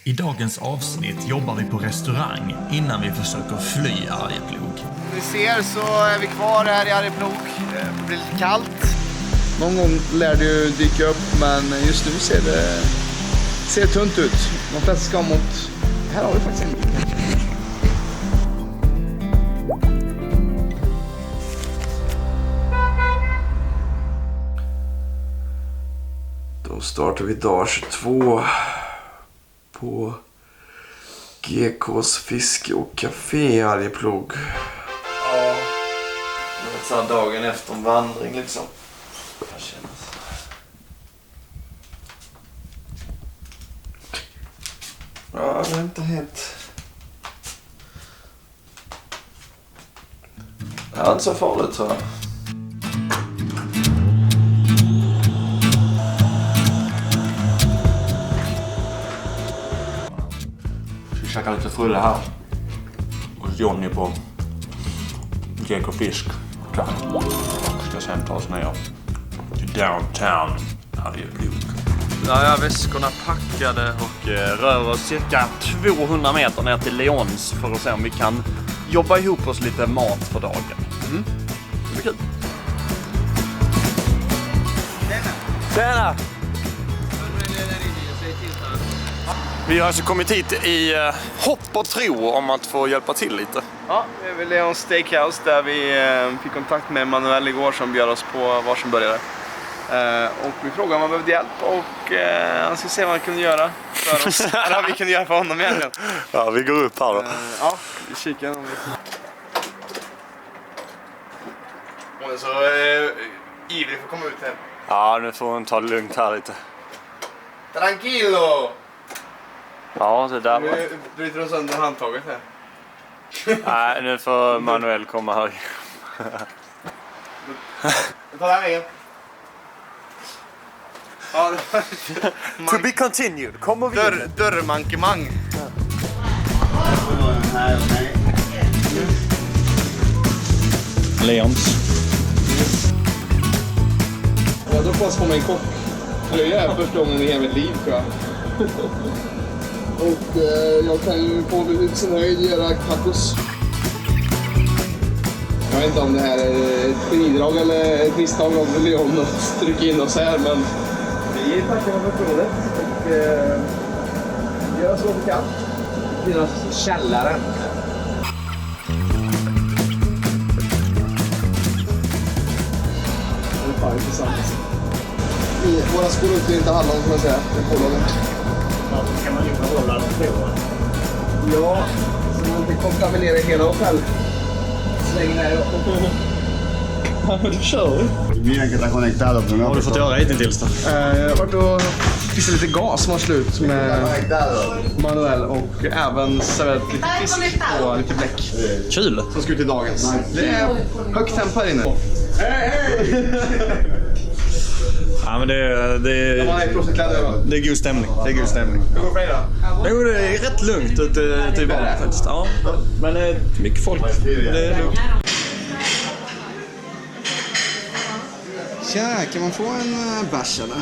I dagens avsnitt jobbar vi på restaurang innan vi försöker fly Arjeplog. Som ni ser så är vi kvar här i Arjeplog. Det blir lite kallt. Någon gång lär det ju dyka upp, men just nu ser det tunt ut. De flesta ska mot... Här har vi faktiskt en bil. Då startar vi dag 22 på GKs fiske och café i Arjeplog. Ja, det är så här dagen efter en vandring liksom. Ja, det är inte helt... Det är inte så farligt tror jag. Vi käkar lite fulla här. Och Johnny på GK Fisk. Och ska sen ta oss ner till downtown Arjeplog. Där är väskorna packade och rör oss cirka 200 meter ner till Leons för att se om vi kan jobba ihop oss lite mat för dagen. Det blir kul. Tjena! Vi har alltså kommit hit i hopp och tro om att få hjälpa till lite. Ja, vi är vid Leons Steakhouse där vi fick kontakt med Manuel igår som bjöd oss på varsinbörjare. Och vi frågade om han behövde hjälp och han ska se vad han kunde göra för oss. Eller vad vi kunde göra för honom egentligen. Ja, vi går upp här då. Ja, vi kikar om vi... Hon är så ivrig för att komma ut här. Ja, nu får hon ta det lugnt här lite. Tranquilo! Ja, det där var... Nu bryter de sönder handtaget här. Nej, nu får Manuel komma här. Ta den här vägen. Ja, To be continued. Kommer vi in? Dörrmankemang. Leons. Jag tror fast på mig en kock. Det är första gången i hela mitt liv tror jag. Och jag kan ju på sin höjd göra tacos. Jag vet inte om det här är ett bidrag eller ett misstag av Leon att trycka in oss här, men vi tackar för förtroendet och gör så vi kan. Deras källare. Det är fan intressant. Våra skor är inte hallon, kan jag säga. Det är pålagen. Ja, så kan man ju behålla dem på. Ja, så man inte kontaminerar hela hotell. Släng ner då. Ja, men du kör ju. Mira que está conectado, pero no. Vad har du fått göra hittills då? Jag har varit och fiskat lite gas som var slut med Manuel och även serverat lite fisk och lite bläck. Kul! Som ska ut i dagens. Det är högt tempo här inne. Ja, men det är god stämning. Det är god stämning. Hur går det för dig då? Jo, det är rätt lugnt ute i banan faktiskt. Ja. Men det är mycket folk. Det är lugnt. Tja, kan man få en bärs eller?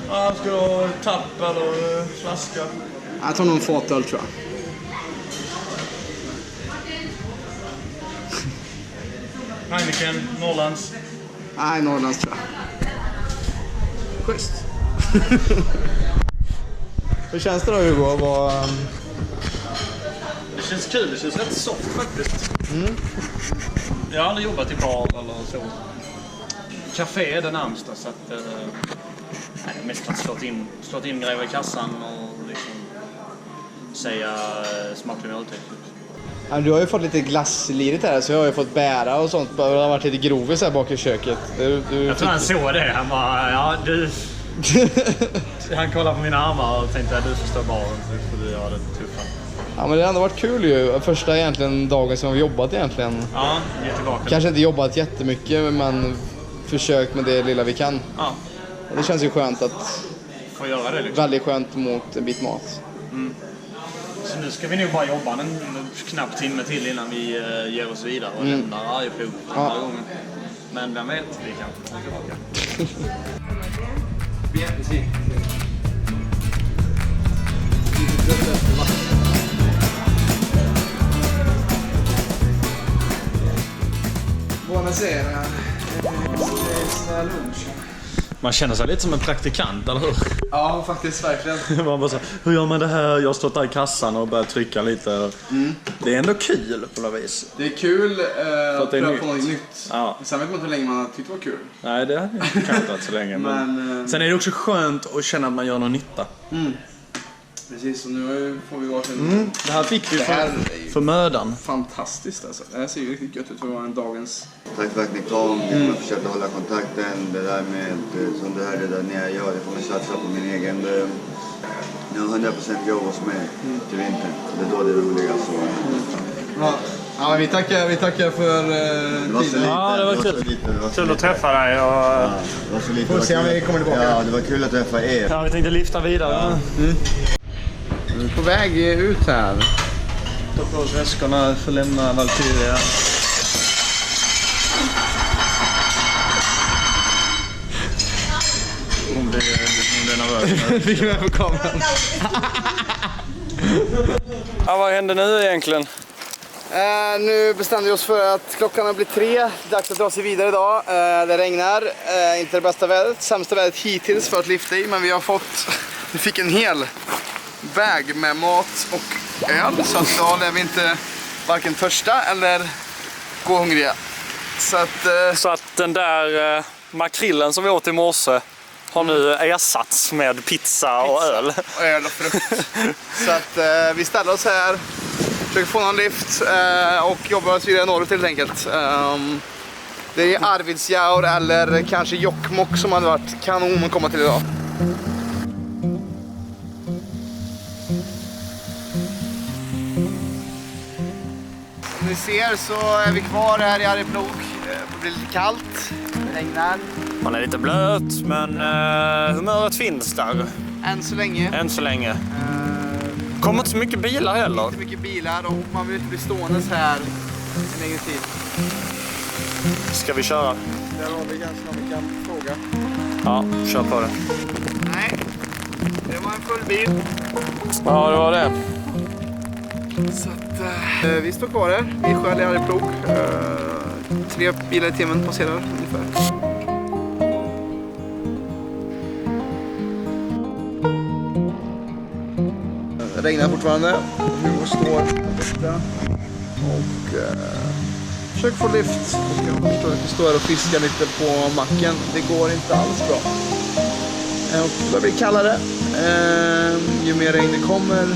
Ja, ska du ha tapp eller flaska? Jag tar nog en fatöl tror jag. Heineken, Norrlands. Nej, Norrlands tror jag. Schysst. Hur känns det då Hugo? Det känns kul, det känns rätt soft faktiskt. Jag har aldrig jobbat i bar eller så. Café är det närmsta så att... mest för att slått in grejer i kassan och liksom säga smakliga måltid. Ja, du har ju fått lite glassliret här så jag har ju fått bära och sånt. Det har varit lite grovis här bak i köket. Jag tror han såg det. Han bara, ja du... Han kollade på mina armar och tänkte att du förstår baren så får du göra det tuffa. Ja, men det har ändå varit kul ju. Första egentligen dagen som vi har jobbat egentligen. Ja, ge tillbaka. Kanske inte jobbat jättemycket men försökt med det lilla vi kan. Ja. Och det känns ju skönt att... Får göra det liksom. Väldigt skönt mot en bit mat. Så nu ska vi nog bara jobba en knapp timme till innan vi ger oss vidare och lämnar Arjeplog den här gången. Men vem vet, vi kan komma tillbaka. passerar. Det är lunch. Man känner sig lite som en praktikant, eller hur? Ja, faktiskt, verkligen. Man bara så, hur gör man det här? Jag har stått där i kassan och börjat trycka lite. Det är ändå kul på något vis. Det är kul att det är pröva nytt. på något nytt. Ja. Sen vet man inte hur länge man har tyckt det var kul. Nej, det har jag inte varit så länge. Men sen är det också skönt att känna att man gör någon nytta. Precis, och nu får vi varsin... Det här fick vi Det här är ju för mödan. fantastiskt alltså. Det här ser ju riktigt gött ut för att vara en dagens... Tack för att ni kom. Jag försökte hålla kontakten. Det där med som det här det där nere gör. Jag kommer satsa på min egen... Jag har 100% jobb hos mig till vintern. Det är då det är roliga. Så. Ja, men vi tackar för Det var så tiden. lite. Ja, det var kul. Kul att träffa dig. Och... Ja, det var så lite. Får se om vi kommer tillbaka. Ja, det var kul att träffa er. Ja, vi tänkte lyfta vidare. Vi är på väg ut här. Ta på oss väskorna för att lämna Valkyria. Hon blir nervös. Vi är med på kameran. Ja, vad händer nu egentligen? Nu bestämde vi oss för att klockan har blivit 3. Dags att dra sig vidare idag. Det regnar. Inte det bästa vädret. Sämsta vädret hittills för att lyfta i. Men vi fick en hel väg med mat och öl. Så att idag lär vi inte varken törsta eller gå hungriga. Så att den där makrillen som vi åt i morse har nu ersatts med pizza och öl. Och öl och frukt. Så att vi ställer oss här. Försöker få någon lift och jobbar oss vidare norrut helt enkelt. Det är Arvidsjaur eller kanske Jokkmokk som hade varit kanon att komma till idag. Som ni ser så är vi kvar här i Arjeplog. Det blir lite kallt, det regnar. Man är lite blöt, men humöret finns där. Än så länge. Än så länge. Kommer inte så mycket bilar heller. Inte mycket bilar och man vill inte bli stående här en längre tid. Ska vi köra? Där har vi kanske någon vi kan fråga. Ja, kör på det. Nej, det var en full bil. Ja, det var det. Så att, vi står kvar här. Vi är själv i Arjeplog. 3 bilar i timmen passerar ungefär. Det regnar fortfarande. Vi står borta och försöker få lyft. Vi står här och fiskar lite på macken. Det går inte alls bra. Och det blir kallare. Ju mer regn det kommer,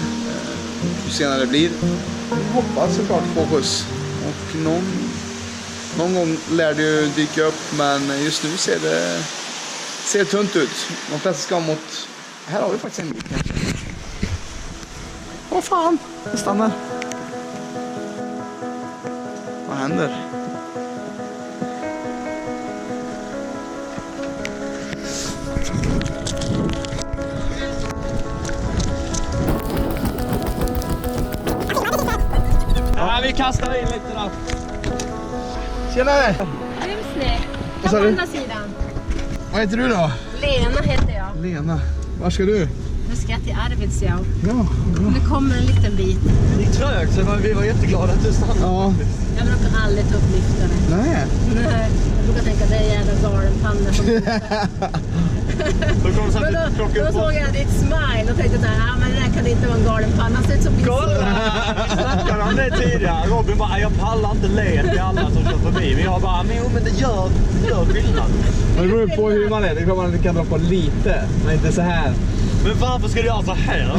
ju senare det blir. Vi hoppas såklart få skjuts. Och någon gång lär det ju dyka upp, men just nu ser det tunt ut. De flesta ska mot... Här har vi faktiskt en bil kanske. Vad fan, det stannar. Vad händer? Ja, vi kastar in lite då. Tjenare! Rusne. Vad sa På du? andra sidan. Vad heter du då? Lena heter jag. Lena. Var ska du? Nu ska jag till Arvidsjaur. Ja, bra. Det kommer en liten bit. Det gick trögt, så vi var jätteglada att du stannade. Ja, Jag brukar aldrig ta upp lyftare. nej. Nej, jag brukar tänka det är jävla galenpanna som... Då kom så Men att då klockan såg jag ditt smile och tänkte såhär, men det där kan inte vara en galenpanna. Det ser ut som din Vi snackade om det tidigare. Robin bara, jag pallar inte le till alla som kör förbi. Men jag bara, men det gör skillnad. Det beror på hur man är. Det är klart man kan dra på lite, men inte så här. Men varför ska du göra så här?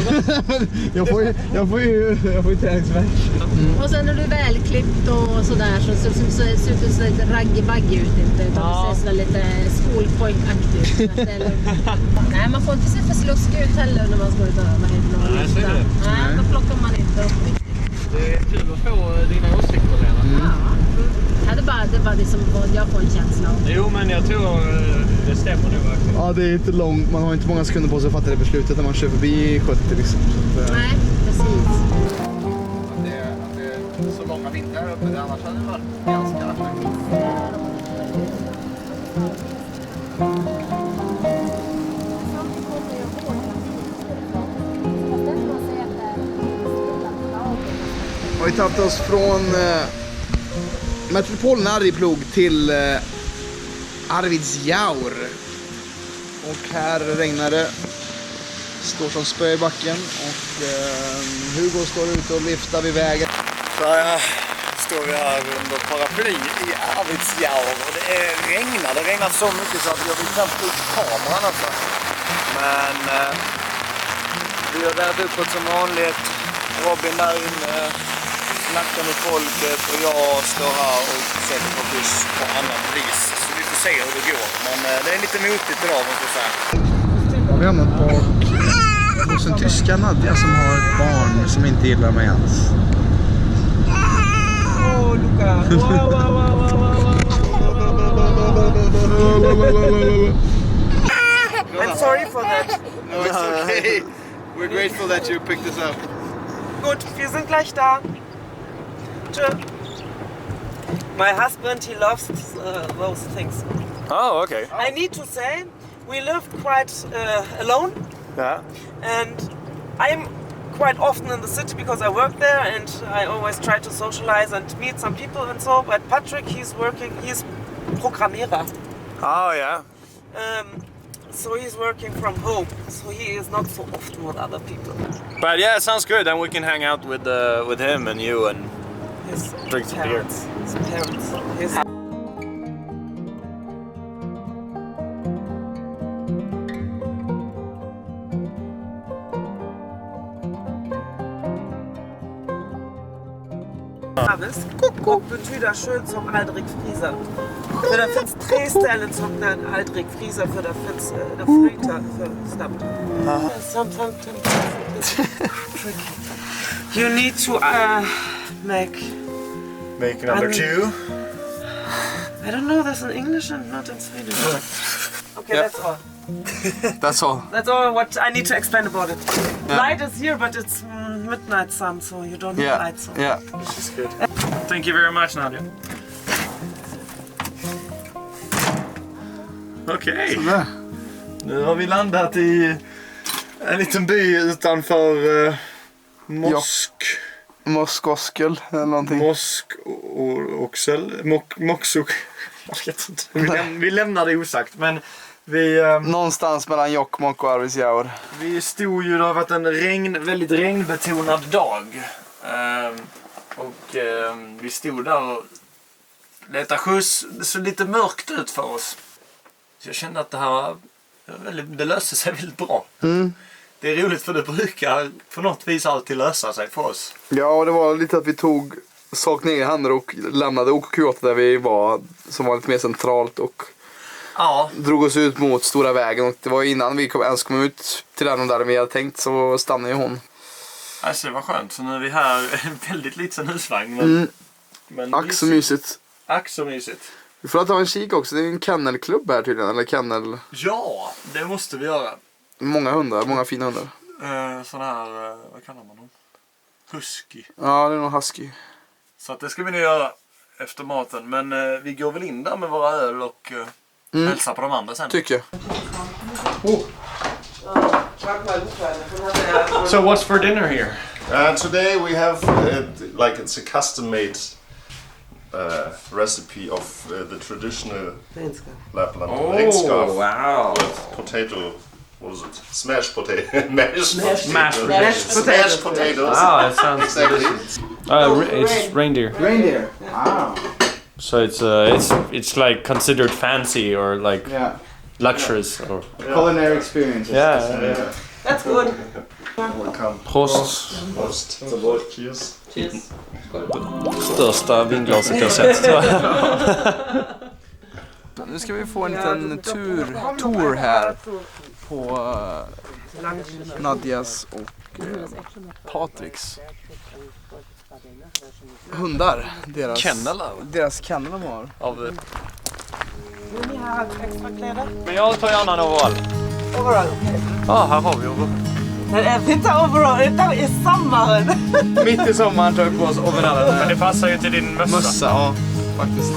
jag får ju träningsvärk. Och sen när du är välklippt och sådär så ser du så lite raggy-baggy ut inte. Utan Ja. du ser så lite skolpojkaktig ut. Nej, man får inte se för sluskig ut heller när man ska ut och öva. Nej, så är det. Nej, då plockar man inte upp riktigt. Det är kul att få dina åsikter, Lena. Ja. Ja, det är bara det som jag får en känsla av. Jo, men jag tror det stämmer nu verkligen. Ja, det är inte långt. Man har inte många sekunder på sig att fatta det beslutet när man kör förbi 70 liksom. Nej, precis. Det är så långa vintrar uppe där, annars hade det varit ganska attraktivt. Har vi tagit oss från metropolen Arjeplog till Arvidsjaur. Och här regnar det. Står som spö i backen. Och Hugo står ute och viftar vid vägen. Så står vi här under paraply i Arvidsjaur och det regnar. Det regnar så mycket så att jag vill knappt ut kameran alltså. Men vi har där uppåt som vanligt. Robin där inne snackar med folket och jag står här och sätter på buss på annan pris. Så vi får se hur det går. Men det är lite motigt idag måste jag säga. Ja, vi har hamnat hos en tyska Nadja som har ett barn som inte gillar mig alls. Åh, Luca! I'm sorry for that. No, it's okay. We're grateful that you picked us up. Gut, wir sind gleich da. Tschö. My husband, he loves those things. Oh, okay. I need to say, we live quite alone. Yeah. And I'm quite often in the city because I work there and I always try to socialize and meet some people and so. But Patrick, he's Programmierer. Oh, yeah. So he's working from home. So he is not so often with other people. But yeah, it sounds good. Then we can hang out with him and you and His drink some beer. parents. His parents. His och betyder schön som Aldrig Frieser. För det finns 3 ställen som den Aldrig Frieser för det finns det flyter för snabbt. Sometimes tricky. You need to make number 2. I don't know, there's in English and not in Swedish. Okay, Yeah. that's all. That's all. That's all what I need to explain about it. Light is here, but it's midnight sun, so you don't need light. So. Yeah. Thank you very much, Nadia. Okej. Nu har vi landat i en liten by utanför Moskoskel eller någonting. Jag vet inte. Vi lämnar det osagt, men vi... Någonstans mellan Jokkmokk och Arvidsjaur. Vi stod ju, det har varit en väldigt regnbetonad dag. Vi stod där och letade skjuts. Det såg lite mörkt ut för oss. Så jag kände att det löste sig väldigt bra. Det är roligt för det brukar på något vis alltid lösa sig för oss. Ja, och det var lite att vi tog sak ner i händer och lämnade OKQ8 där vi var, som var lite mer centralt, och drog oss ut mot stora vägen. Och det var innan vi ens kom ut till den där vi hade tänkt, så stannade ju hon. Alltså det var skönt, så nu är vi här, en väldigt liten husvagn. Men Ack så mysigt. Ack så mysigt. Vi får ta en kik också, det är en kennelklubb här tydligen, eller kennel... Ja, det måste vi göra. Många hundar, många fina hundar. Sån här, vad kallar man dem? Husky. Ja, det är nog husky. Så att det ska vi nu göra efter maten. Men vi går väl in där med våra öl och hälsar på de andra sen. Tycker jag. So what's for dinner here? Today we have like it's a custom-made recipe of the traditional Lapland lenska Wow! with potato. What is it? Smashed potato. Mashed potatoes. Wow, it sounds Exactly. delicious. It's reindeer. Reindeer. Wow. So it's like considered fancy or like luxurious or Culinary experience. yeah. That's good. Welcome. Prost. Prost. Cheers. Cheers. Största vinglaset jag sett. Nu ska vi få en liten tour här på Nadjas och Patriks hundar. Deras kennel de har. Vill ni ha extra kläder? Men jag tar gärna en overall. Overall, okej. Ja, här har vi overall. Det är inte overall, det är sommaren. Mitt i sommaren tar vi på oss overallen. Men det passar ju till din mössa. Ja, faktiskt.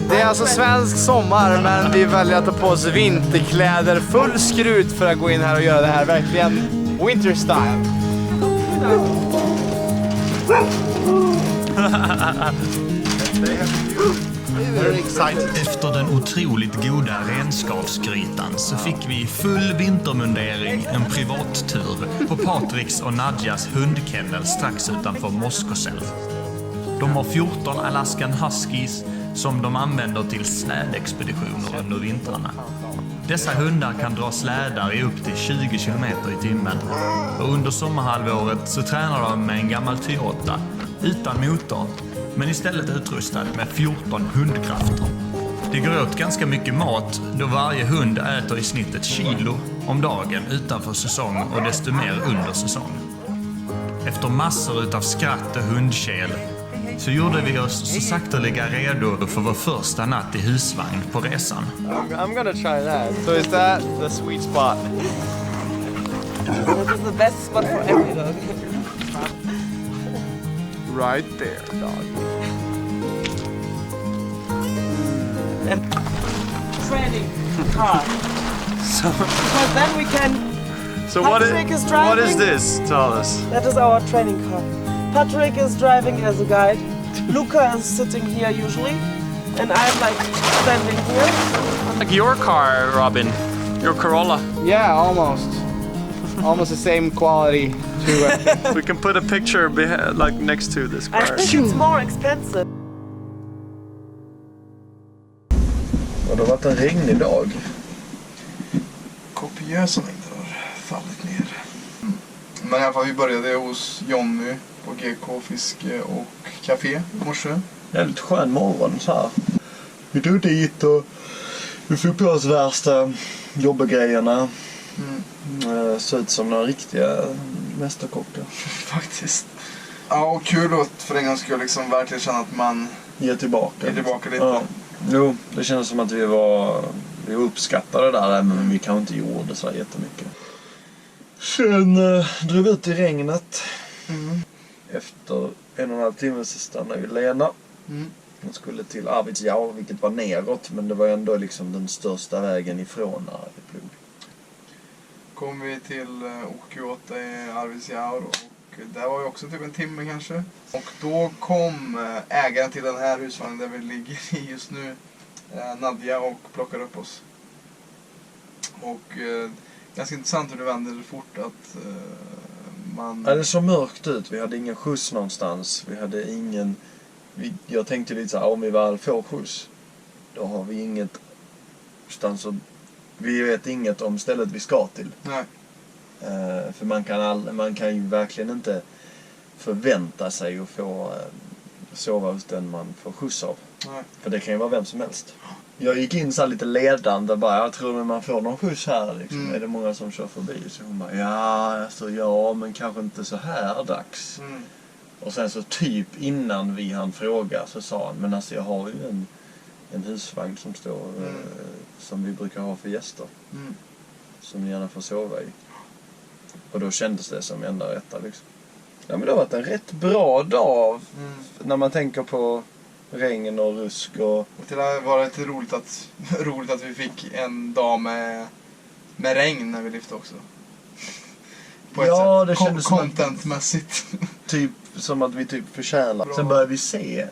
Det är alltså svensk sommar, men vi väljer att ta på oss vinterkläder full skrut för att gå in här och göra det här verkligen winter style. Efter den otroligt goda renskavsgrytan så fick vi full vintermundering, en privattur på Patriks och Nadjas hundkennel strax utanför Moskosel. De har 14 Alaskan Huskies som de använder till slädexpeditioner under vintrarna. Dessa hundar kan dra slädar i upp till 20 km i timmen. Och under sommarhalvåret så tränar de med en gammal Toyota utan motor, men istället utrustad med 14 hundkrafter. Det går åt ganska mycket mat då varje hund äter i snitt 1 kilo om dagen utanför säsong och desto mer under säsong. Efter massor utav skratt och hundkäl så gjorde vi oss så sakteliga redo för vår första natt i husvagn på resan. I'm gonna try that. So is that the sweet spot? This is the best spot for every dog. Right there, dog. And training car. Because then we can... So Patrick is driving. what is this? Tell us. That is our training car. Patrick is driving as a guide. Luca is sitting here usually. And I'm like standing here. Like your car, Robin. Your Corolla. Yeah, almost. Almost the same quality to it. We can put a picture like next to this I car. think it's more expensive. Och det har varit en regnig dag. Kopiösa mängder har fallit ner. Men i alla fall, vi började hos Jonny på GK Fiske och Café i morse. Helt skön morgon så här. Vi tog dit och vi fick på oss värsta jobbegrejerna. Såg ut som några riktiga mästerkockar. Faktiskt. Ja, och kul att för en gång skulle liksom verkligen känna att man ger tillbaka lite. Ja. Jo, det känns som att vi uppskattade det där, men vi kanske inte gjorde så jättemycket. Sen drog vi ut i regnet. Efter 1,5 timme så stannade vi Lena. Hon skulle till Arvidsjaur, vilket var neråt, men det var ändå liksom den största vägen ifrån Arvidsjaur. Kom vi till OK8 i Arvidsjaur och där var vi också typ en timme kanske. Och då kom ägaren till den här husvagnen där vi ligger i just nu, Nadja, och plockade upp oss. Och ganska intressant hur det vänder fort att man... Ja, det såg mörkt ut. Vi hade ingen skjuts någonstans. Vi hade ingen... Jag tänkte lite så här, om vi väl får skjuts, då har vi inget någonstans och vi vet inget om stället vi ska till. Nej. För man kan ju verkligen inte förvänta sig att få sova hos den man får skjuts av. Nej. För det kan ju vara vem som helst. Jag gick in så här lite ledande bara, jag tror att man får någon skjuts här liksom. Är det många som kör förbi? Så hon bara, ja men kanske inte så här dags. Och sen så typ innan vi hann fråga så sa han, men alltså jag har ju en husvagn som står som vi brukar ha för gäster. Som ni gärna får sova i. Och då kändes det som enda rätta liksom. Ja, men det har varit en rätt bra dag när man tänker på regn och rusk och till det var lite roligt att vi fick en dag med regn när vi lyfte också. På ett sätt. Det kändes contentmässigt. Typ som att vi typ förtjänar. Sen börjar vi se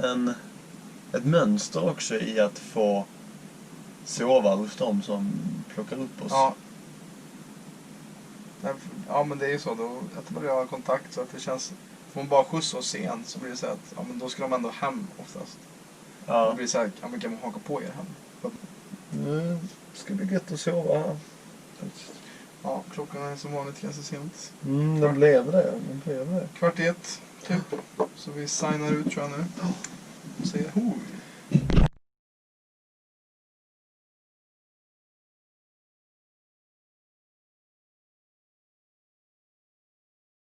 ett mönster också i att få sova hos dem som plockar upp oss. Ja, men det är ju så då att man har kontakt så att det känns, får man bara skjutsa oss sent så blir det så att men då ska de ändå hem oftast. Då blir det så här, men kan man haka på er hem? Nu ska bli gött att sova här. Ja, klockan är som vanligt ganska sent. Den blev det. 12:15 typ. Så vi signar ut tror jag nu. Och säger hoj.